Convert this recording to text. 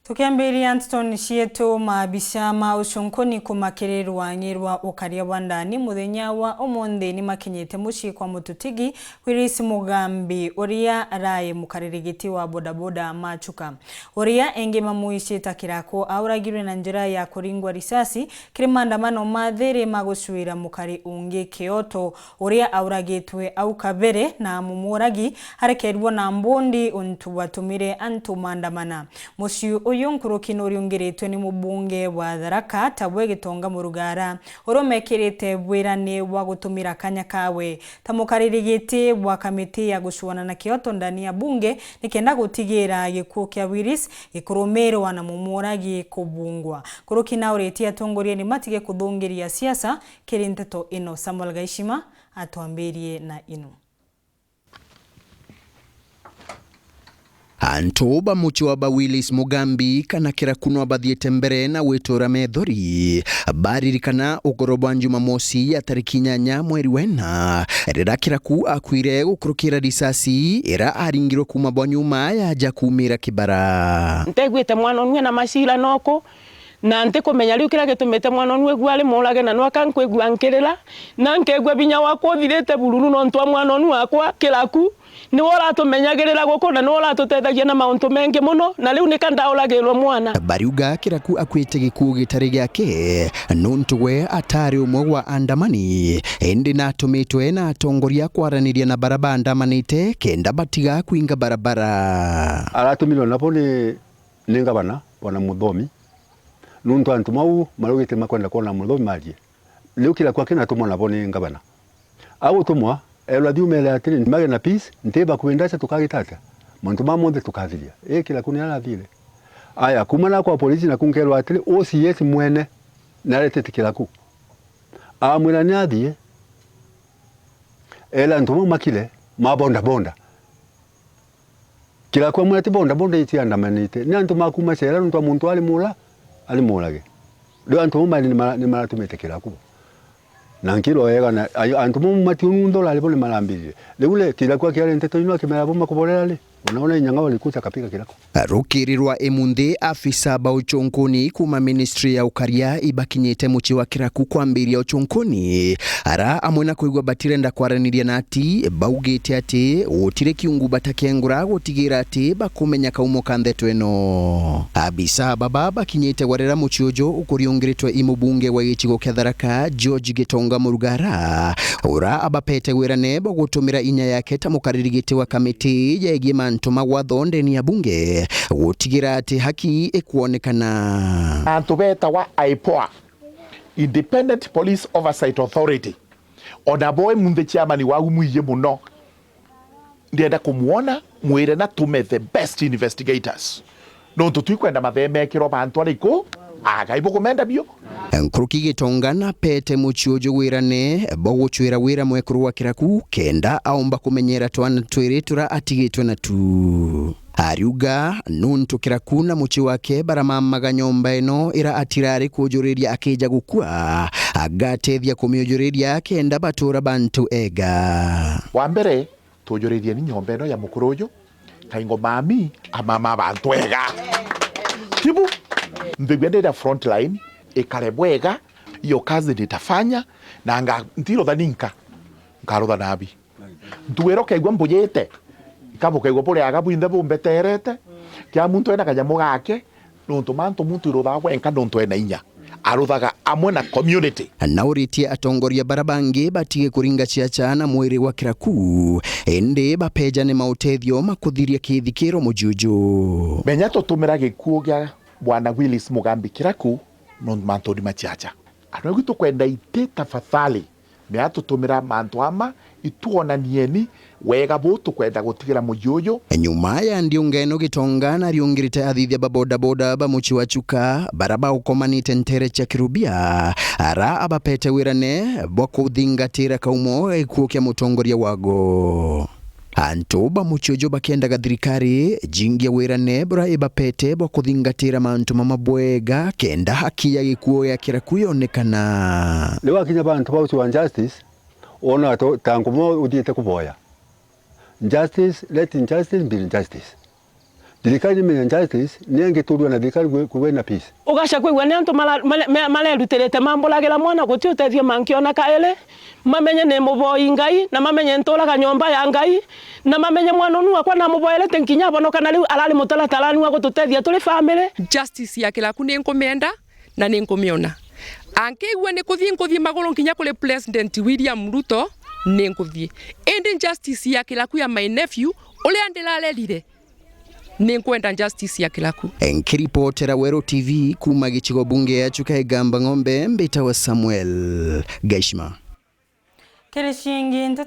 Tukiambiri Anton Shieto maabisa ma uconkoni kumakererwa ngirwa ukaria wandani muthenya wa omonde ni makinyete muci kwa MUTUTUGI WILLY MUGAMBI URIA araye mukaririgiti wa bodaboda ma CHUKA URIA enge mamuishita kirako auragirwe na njira ya kuringwa risasi kiri maandamano mathere magucuira mukari ungi Kioto URIA auragitwe au kabere na mumuragi harekerwo na mbondi untu watumire antu maandamana muci uyu nkuruki uriungiritwe ni mubunge wa Tharaka tabwe gitonga murugara uromekirite bwirane wa gutumira kanya kawe tamukaririgiti wa kamiti ya Gucuana Na Kioto ndani ya bunge nikenda gutigira gikuo kya WILLY gikurumirwa na mumuragi kubungwa kuruki na ureti atongoria ni matige kuthungiria siasa kiri nteto ino. Samuel Gaishima atuambirie na ino. Antoba muchi wa WILLY Mugambi kana kira kunwa bathiete mbere na witura methori baririkana ugorobwa NJUMAMOSI ya tariki 8 mweri wena rira kiraku akwire gukurukira risasi ira aringiro kuma bonyuma ya jakumira kibara ntegwite mwana onwe na masira noko na nte komenya riu kira gitumete mwana onwe gwale molage na nwaka nkwegwa nkirira na nkegwa binya wako thirete bururu no ntwa mwana onwe akwa kiraku ni wora tumenyagirira gukona ni wora tutethagia na mauntu mengi muno na riu nikandaulagirwo mwana bariuga kiraku akwite gikuo gitari giake nuntuwe atari umwe wa andamani indi natumitwe na atongoria kwaraniria na barabara andamanite kenda batiga kuinga barabara aratumilwa napo ni ngabana wana muthomi nuntu antu mau marugite makwenda kuona muthomi marie riu kiraku akina tumwa napo ni ngabana au tumwa ela diumele atini mage na peace nteba kuendasha tukagitata muntu mamonde tukathiria kila kuni ala vile aya kumana kwa polisi na kunkelwa atini OCS mwene narete tikilaku amwira ni athie ela ntumu makile mabonda bonda kila kwa mwati bonda bonda iti andamanite ni antu makuma sera ntu muntu ali mulage do antu mali ni malatumete kilaku na nkilo ega na antumu mati unundo la lebole malambiri leule kila kwa kiale nteto ino akimera bomba kuborera le unaona inyanga walikuta kapika kilako rukirirwa emunde afisa ba uchonkoni kuma ministry ya ukaria ibakinyete muchi wa kiraku kwambiria uchonkoni ara amwena kuigwa batirenda kwaraniria nati baugite ati utire kiungu batakengura gutigira ati bakumenya kaumo kandeto eno abisa baba bakinyete warera muchi ojo ukuriungiritwe imubunge wa ichigo kya Tharaka George Gitonga murugara ura abapete wirane bogutumira inya yake tamukaririgite wa kamiti ya ntuma wathonde ni ya bunge gutigira ati haki ekuonekana antubeta wa IPOA Independent Police Oversight Authority ona boy munde chairman wa umuye muno ndienda kumuona mwire na tume the best investigators no tutwikwenda matheme kiro bantu ariko agaibo komenda bio nkuruki Gitongana pete muchiojo wirane boguchwira wira mwekuru wa kiraku kenda aomba kumenyera twana twiritura atigitwe na tu ariuga nuntu kiraku na muchi wake baramamaga nyomba eno ira atirari kujuriria akija gukua agatethia kumiyojuriria kenda batura bantu ega wa mbere tujuriria ni nyomba eno ya mukurujo kaingo mami amama bantu ega tibu ndegwendera front line ikarebwega iyo kazi nitafanya na nga ntiro dhaninka ngarotha nabi nduero kaigwa mbuyete ikabuka igwa pole agabu inde bombeterete kya muntu ena kanyamu gake nuntu mantu muntu irotha wenka nuntu ena inya arothaga amwe na community na uritie atongoria barabange batige kuringa chiachana mwiri wa kiraku ende bapeja ne mautethio makuthiria kithikiro mujuju menya tutumira gikuo gya bwana WILLY Mugambi kiraku no manto di machacha ano gitu kwenda ite tafadhali mea tutumira manto ama ituona nieni wega botu kwenda gutigira mujojo nyuma ya ndiungeno Gitongana riungirite athithia baboda boda ba muchi wa CHUKA baraba ukomanite ntere cha kirubia ara abapete wirane boko thingatira kaumo ikuo kya mutongoria wago antoba muchojo bakenda gathirikari jingia wirane bora ibapete bokuthingatira mantu mamabwega kenda haki ya gikuo ya kiraku yonekana lewa kinya bantu bauti wa justice ona to tangumo udite kuboya justice let injustice be justice thirikari ni menya justice ni angiturwa na thirikari kuwe na peace ugaca kwigua ni antu marerutirite mambulagira mwana guti utethio mankiona kaele mamenye ni muboi ngai na mamenye nturaga nyomba ya ngai na mamenye mwana nu akwa na muboelete nkinya bonokana riu arari mutalatalani wa gututethia tuli family. Justice ya kilaku ni nkumenda na ni nkumiona ankeigua ni kuthii maguru nkinya kule President William Ruto ni nkuthii indi justice ya kilaku ya my nephew ule andilarerire ni nkwenda justice ya kilaku. Nkiripotera Wero TV kuma gichigo bunge ya CHUKA igamba ng'ombe mbita wa Samuel Gaishma. Kere shingi